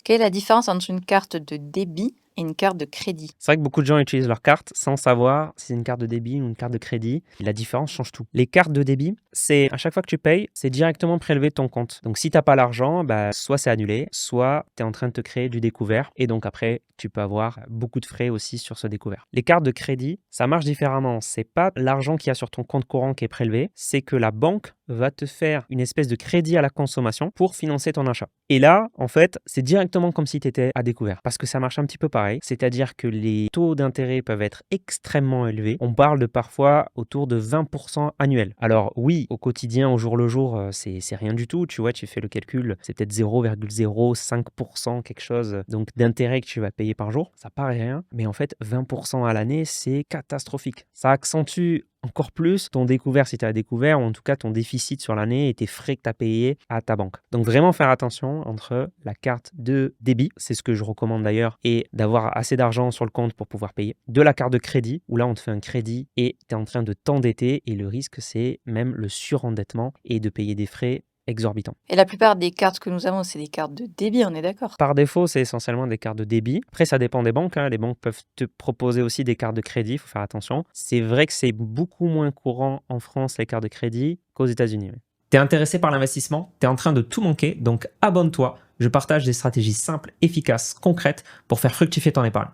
Quelle est la différence entre une carte de débit et une carte de crédit? C'est vrai que beaucoup de gens utilisent leur carte sans savoir si c'est une carte de débit ou une carte de crédit. La différence change tout. Les cartes de débit, c'est à chaque fois que tu payes, c'est directement prélevé de ton compte. Donc si tu n'as pas l'argent, soit c'est annulé, soit tu es en train de te créer du découvert. Et donc après, tu peux avoir beaucoup de frais aussi sur ce découvert. Les cartes de crédit, ça marche différemment. C'est pas l'argent qu'il y a sur ton compte courant qui est prélevé, c'est que la banque va te faire une espèce de crédit à la consommation pour financer ton achat. Et là, en fait, c'est directement comme si tu étais à découvert parce que ça marche un petit peu pareil. C'est-à-dire que les taux d'intérêt peuvent être extrêmement élevés. On parle de parfois autour de 20% annuels. Alors oui, au quotidien, au jour le jour, c'est rien du tout. Tu vois, tu fais le calcul, c'est peut-être 0,05% quelque chose donc d'intérêt que tu vas payer par jour. Ça paraît rien, mais en fait, 20% à l'année, c'est catastrophique. Ça accentue encore plus ton découvert si tu as découvert, ou en tout cas ton déficit sur l'année et tes frais que tu as payés à ta banque. Donc vraiment faire attention entre la carte de débit, c'est ce que je recommande d'ailleurs, et d'avoir assez d'argent sur le compte pour pouvoir payer, de la carte de crédit, où là on te fait un crédit et tu es en train de t'endetter et le risque c'est même le surendettement et de payer des frais exorbitants. Et la plupart des cartes que nous avons, c'est des cartes de débit, on est d'accord? Par défaut, c'est essentiellement des cartes de débit. Après, ça dépend des banques, hein. Les banques peuvent te proposer aussi des cartes de crédit, il faut faire attention. C'est vrai que c'est beaucoup moins courant en France, les cartes de crédit, qu'aux États-Unis. T'es intéressé par l'investissement? T'es en train de tout manquer, donc abonne-toi. Je partage des stratégies simples, efficaces, concrètes pour faire fructifier ton épargne.